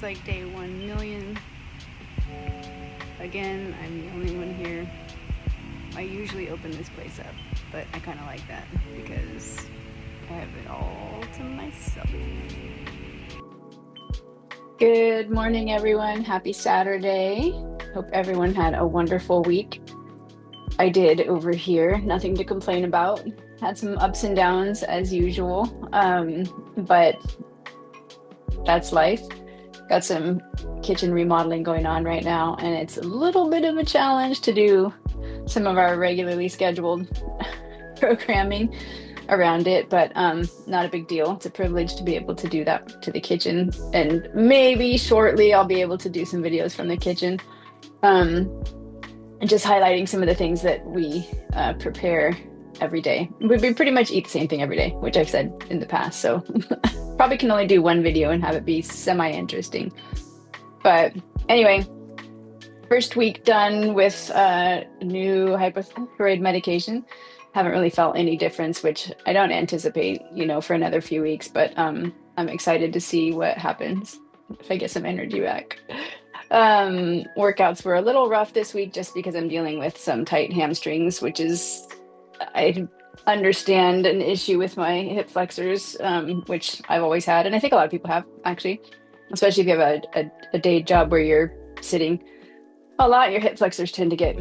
like day 1 million. Again, I'm the only one here. I usually open this place up, but I kind of like that because I have it all to myself. Good morning, everyone. Happy Saturday. Hope everyone had a wonderful week. I did over here. Nothing to complain about. Had some ups and downs as usual, but that's life. Got some kitchen remodeling going on right now, and it's a little bit of a challenge to do some of our regularly scheduled programming around it, but not a big deal. It's a privilege to be able to do that to the kitchen, and maybe shortly I'll be able to do some videos from the kitchen, um, and just highlighting some of the things that we prepare every day. We pretty much eat the same thing every day, which I've said in the past, so probably can only do one video and have it be semi-interesting. But anyway, first week done with new hypothyroid medication. Haven't really felt any difference, which I don't anticipate, for another few weeks, but I'm excited to see what happens if I get some energy back. Workouts were a little rough this week just because I'm dealing with some tight hamstrings, which is, I understand, an issue with my hip flexors, which I've always had, and I think a lot of people have actually, especially if you have a day job where you're sitting a lot, your hip flexors tend to get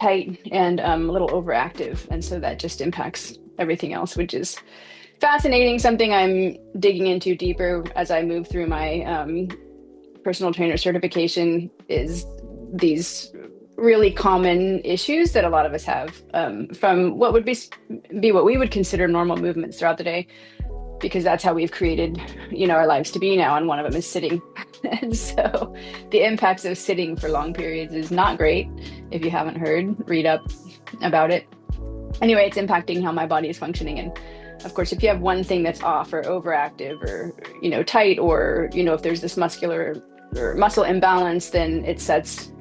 tight and a little overactive. And so that just impacts everything else, which is fascinating. Something I'm digging into deeper as I move through my personal trainer certification is these really common issues that a lot of us have, from what would be what we would consider normal movements throughout the day, because that's how we've created, our lives to be now. And one of them is sitting. And so the impacts of sitting for long periods is not great. If you haven't heard, read up about it. Anyway, it's impacting how my body is functioning. And of course, if you have one thing that's off or overactive or, tight, or, if there's this muscular or muscle imbalance, then it sets,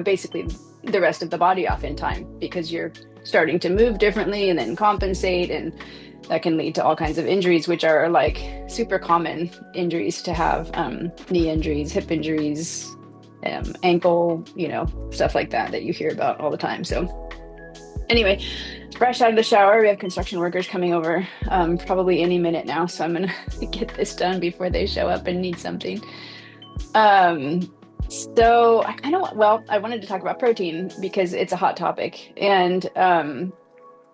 basically the rest of the body off in time, because you're starting to move differently and then compensate, and that can lead to all kinds of injuries, which are like super common injuries to have, knee injuries, hip injuries, ankle, stuff like that you hear about all the time. So anyway, fresh out of the shower, we have construction workers coming over, probably any minute now. So I'm gonna get this done before they show up and need something. So I wanted to talk about protein because it's a hot topic, and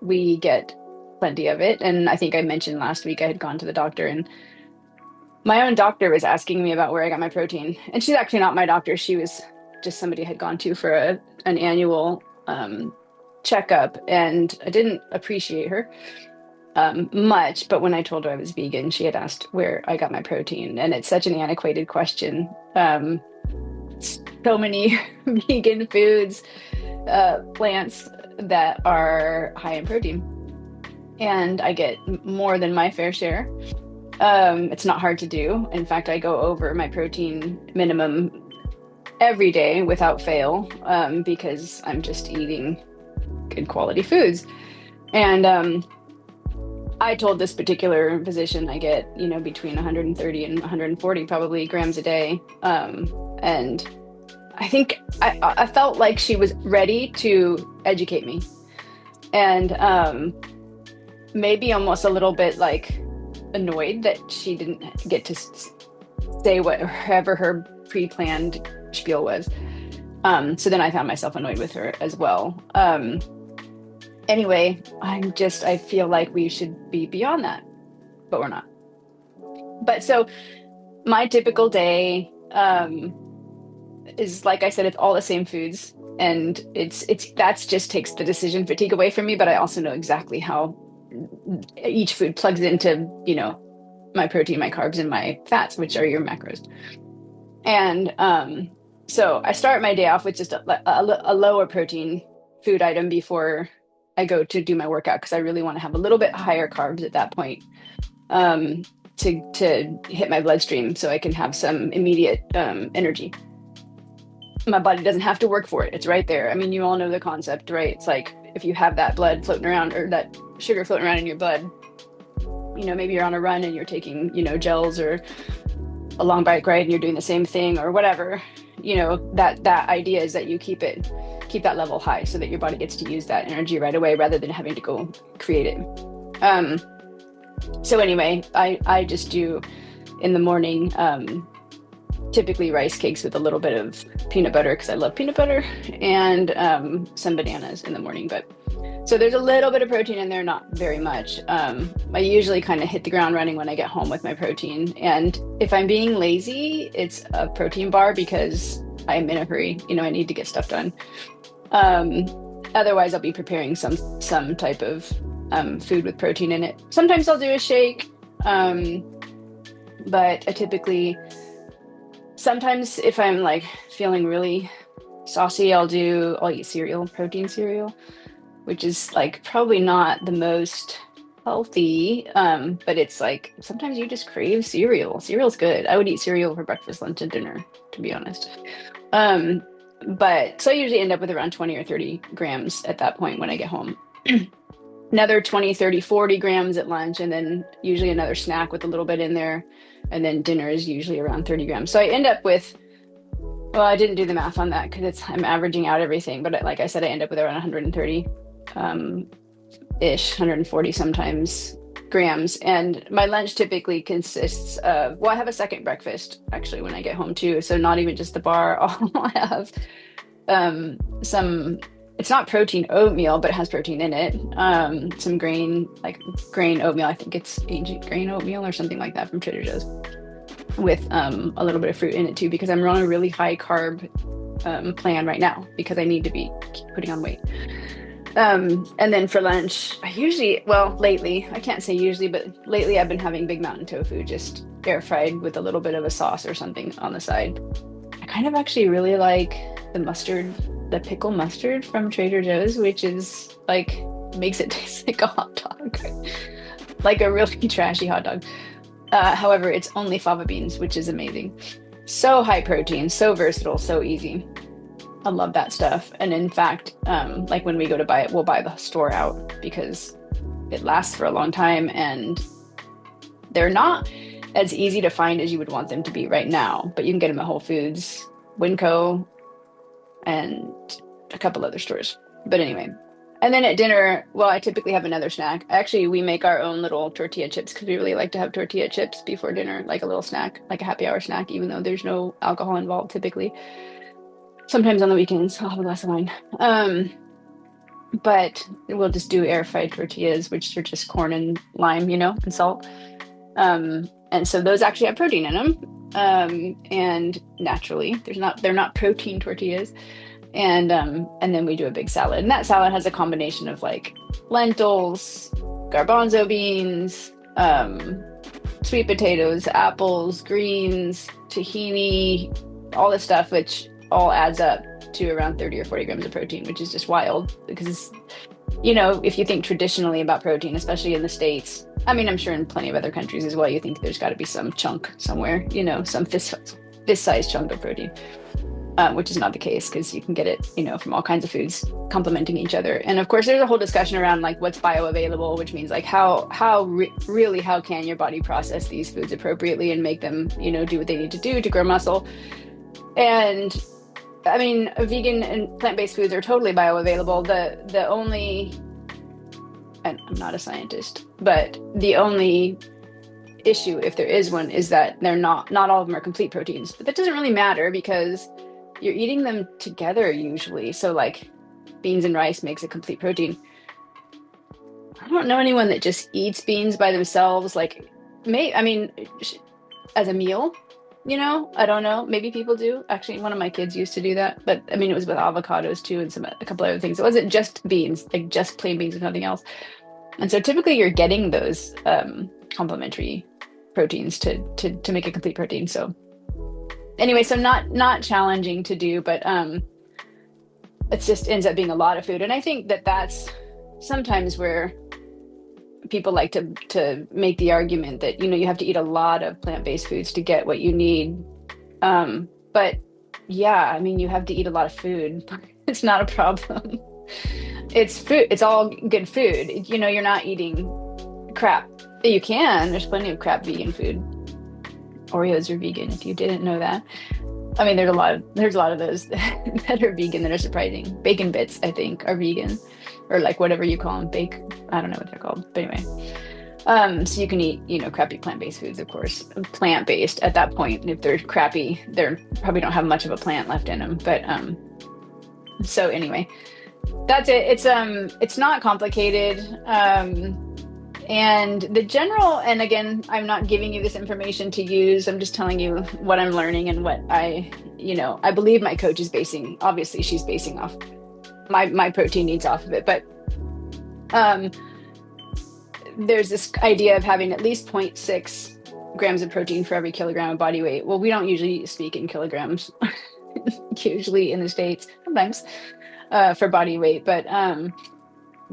we get plenty of it. And I think I mentioned last week I had gone to the doctor, and my own doctor was asking me about where I got my protein. And she's actually not my doctor. She was just somebody I had gone to for an annual checkup, and I didn't appreciate her much. But when I told her I was vegan, she had asked where I got my protein. And it's such an antiquated question. So many vegan foods, plants that are high in protein, and I get more than my fair share. It's not hard to do. In fact, I go over my protein minimum every day without fail, because I'm just eating good quality foods. And I told this particular physician I get, between 130 and 140 probably grams a day. And I think I felt like she was ready to educate me. And maybe almost a little bit like annoyed that she didn't get to say whatever her pre-planned spiel was. So then I found myself annoyed with her as well. Anyway, I feel like we should be beyond that, but we're not. But so my typical day is, like I said, it's all the same foods. And that's just takes the decision fatigue away from me, but I also know exactly how each food plugs into, my protein, my carbs, and my fats, which are your macros. And so I start my day off with just a lower protein food item before I go to do my workout, because I really want to have a little bit higher carbs at that point, to hit my bloodstream so I can have some immediate energy. My body doesn't have to work for it. It's right there. I mean, you all know the concept, right? It's like if you have that blood floating around, or that sugar floating around in your blood, maybe you're on a run and you're taking, gels or a long bike ride and you're doing the same thing or whatever, that idea is that you keep that level high so that your body gets to use that energy right away rather than having to go create it. So anyway, I just do in the morning, typically rice cakes with a little bit of peanut butter because I love peanut butter, and some bananas in the morning. But so there's a little bit of protein in there, not very much. I usually kind of hit the ground running when I get home with my protein. And if I'm being lazy, it's a protein bar because I'm in a hurry. I need to get stuff done. Otherwise, I'll be preparing some type of food with protein in it. Sometimes I'll do a shake, but I typically, sometimes if I'm like feeling really saucy, I'll eat cereal, protein cereal, which is like probably not the most healthy, but it's like sometimes you just crave cereal. Cereal's good. I would eat cereal for breakfast, lunch, and dinner, to be honest. But so I usually end up with around 20 or 30 grams at that point when I get home. Another 20, 30, 40 grams at lunch, and then usually another snack with a little bit in there. And then dinner is usually around 30 grams. So I end up with, well, I didn't do the math on that because I'm averaging out everything. But like I said, I end up with around 130 ish, 140 sometimes grams. And my lunch typically consists of, well, I have a second breakfast actually when I get home too. So not even just the bar, I'll have some, it's not protein oatmeal, but it has protein in it. Some grain oatmeal. I think it's ancient grain oatmeal or something like that from Trader Joe's, with a little bit of fruit in it too, because I'm on a really high carb plan right now because I need to be putting on weight. And then for lunch, lately, I can't say usually, but lately I've been having Big Mountain tofu, just air fried with a little bit of a sauce or something on the side. I kind of actually really like the pickle mustard from Trader Joe's, which is like, makes it taste like a hot dog, like a really trashy hot dog. However, it's only fava beans, which is amazing. So high protein, so versatile, so easy. I love that stuff. And in fact, like when we go to buy it, we'll buy the store out because it lasts for a long time and they're not as easy to find as you would want them to be right now, but you can get them at Whole Foods, Winco, and a couple other stores. But anyway, and then at dinner, well, I typically have another snack. Actually, we make our own little tortilla chips because we really like to have tortilla chips before dinner, like a little snack, like a happy hour snack, even though there's no alcohol involved typically. Sometimes on the weekends, I'll have a glass of wine. But we'll just do air fried tortillas, which are just corn and lime, and salt. And so those actually have protein in them. And naturally, they're not protein tortillas. And then we do a big salad. And that salad has a combination of like lentils, garbanzo beans, sweet potatoes, apples, greens, tahini, all this stuff, which all adds up to around 30 or 40 grams of protein, which is just wild because, if you think traditionally about protein, especially in the States, I mean, I'm sure in plenty of other countries as well, you think there's got to be some chunk somewhere, some fist-sized chunk of protein, which is not the case because you can get it, from all kinds of foods complementing each other. And of course, there's a whole discussion around like what's bioavailable, which means like how can your body process these foods appropriately and make them, do what they need to do to grow muscle. And I mean, vegan and plant-based foods are totally bioavailable. The only, and I'm not a scientist, but the only issue, if there is one, is that they're not all of them are complete proteins. But that doesn't really matter because you're eating them together usually. So like beans and rice makes a complete protein. I don't know anyone that just eats beans by themselves, like as a meal. I don't know. Maybe people do. Actually, one of my kids used to do that, but I mean, it was with avocados too and a couple other things. It wasn't just beans, like just plain beans and nothing else. And so typically you're getting those complementary proteins to make a complete protein. So anyway, so not challenging to do, but it just ends up being a lot of food. And I think that's sometimes where people like to make the argument that, you have to eat a lot of plant-based foods to get what you need. But yeah, I mean, you have to eat a lot of food. It's not a problem. It's food. It's all good food. You're not eating crap. You can. There's plenty of crap vegan food. Oreos are vegan, if you didn't know that. I mean, there's a lot of those that are vegan that are surprising. Bacon bits, I think, are vegan, or like whatever you call them, bake. I don't know what they're called, but anyway. So you can eat, crappy plant-based foods, of course, plant-based at that point. And if they're crappy, they're probably don't have much of a plant left in them. But so anyway, that's it. It's not complicated. And the general, and again, I'm not giving you this information to use. I'm just telling you what I'm learning and what I believe my coach is basing. Obviously, she's basing off my protein needs off of it, but there's this idea of having at least 0.6 grams of protein for every kilogram of body weight. Well, we don't usually speak in kilograms, usually in the States, sometimes for body weight. But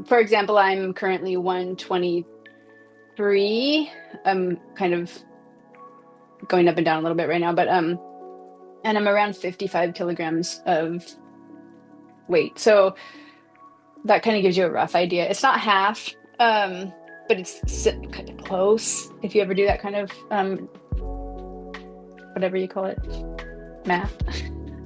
for example, I'm currently 123. I'm kind of going up and down a little bit right now, but and I'm around 55 kilograms of weight. So that kind of gives you a rough idea. It's not half, but it's kind of close. If you ever do that kind of whatever you call it, math.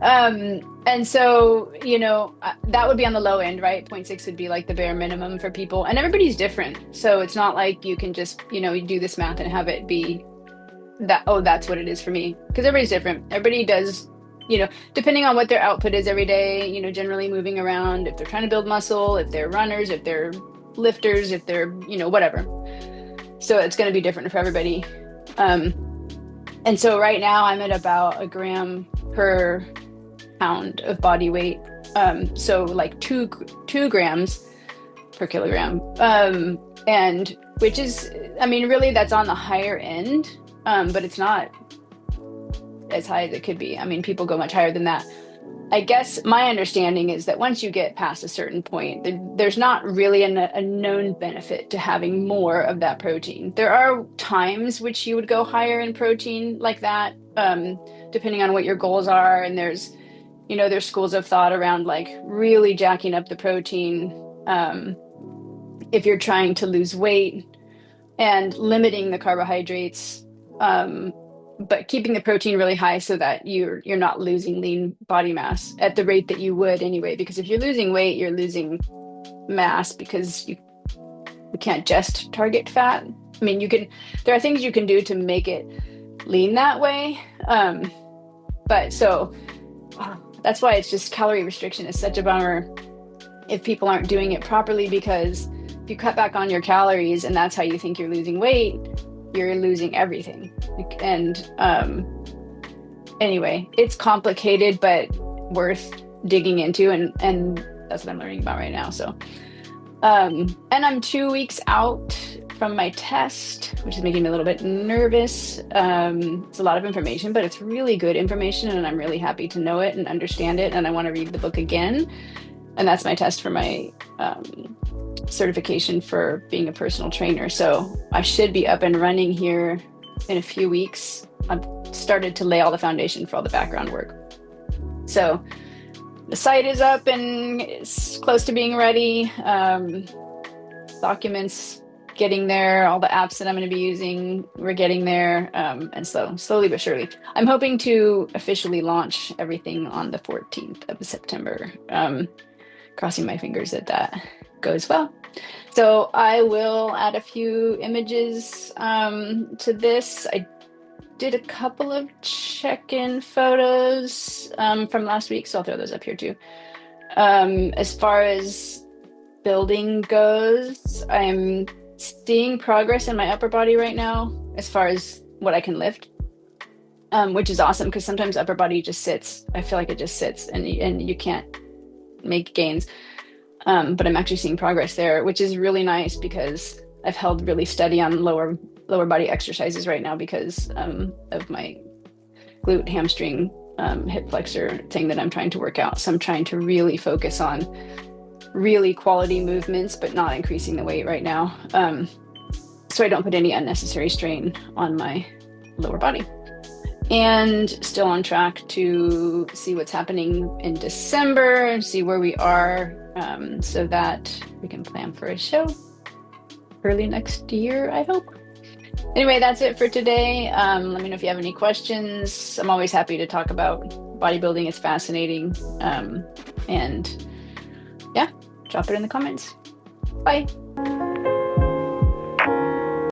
And so, that would be on the low end, right? 0.6 would be like the bare minimum for people, and everybody's different. So it's not like you can just, you do this math and have it be that, oh, that's what it is for me. Because everybody's different. Everybody does, depending on what their output is every day, generally moving around, if they're trying to build muscle, if they're runners, if they're lifters, if they're, whatever. So it's going to be different for everybody. And so right now I'm at about a gram per pound of body weight. So like two grams per kilogram. And which is, I mean, really that's on the higher end, but it's not as high as it could be. I mean, people go much higher than that. I guess my understanding is that once you get past a certain point, there's not really a known benefit to having more of that protein. There are times which you would go higher in protein like that, depending on what your goals are. And there's schools of thought around like really jacking up the protein if you're trying to lose weight and limiting the carbohydrates, but keeping the protein really high so that you're not losing lean body mass at the rate that you would anyway. Because if you're losing weight, you're losing mass because you can't just target fat. I mean, there are things you can do to make it lean that way. But so that's why it's just calorie restriction is such a bummer if people aren't doing it properly, because if you cut back on your calories and that's how you think you're losing weight, you're losing everything. And anyway, it's complicated, but worth digging into. And that's what I'm learning about right now. So, and I'm 2 weeks out from my test, which is making me a little bit nervous. It's a lot of information, but it's really good information. And I'm really happy to know it and understand it. And I want to read the book again. And that's my test for my certification for being a personal trainer. So I should be up and running here in a few weeks. I've started to lay all the foundation for all the background work. So the site is up and it's close to being ready. Documents getting there, all the apps that I'm going to be using, we're getting there. And so slowly but surely, I'm hoping to officially launch everything on the 14th of September. Crossing my fingers that goes well. So I will add a few images to this. I did a couple of check-in photos from last week, so I'll throw those up here too. As far as building goes, I'm seeing progress in my upper body right now as far as what I can lift, which is awesome because sometimes upper body just sits. I feel like it just sits and you can't make gains. But I'm actually seeing progress there, which is really nice because I've held really steady on lower body exercises right now because of my glute, hamstring, hip flexor thing that I'm trying to work out. So I'm trying to really focus on really quality movements, but not increasing the weight right now. So I don't put any unnecessary strain on my lower body. And still on track to see what's happening in December and see where we are, so that we can plan for a show early next year, I hope. Anyway, that's it for today. Let me know if you have any questions. I'm always happy to talk about bodybuilding. It's fascinating. And yeah, drop it in the comments. Bye.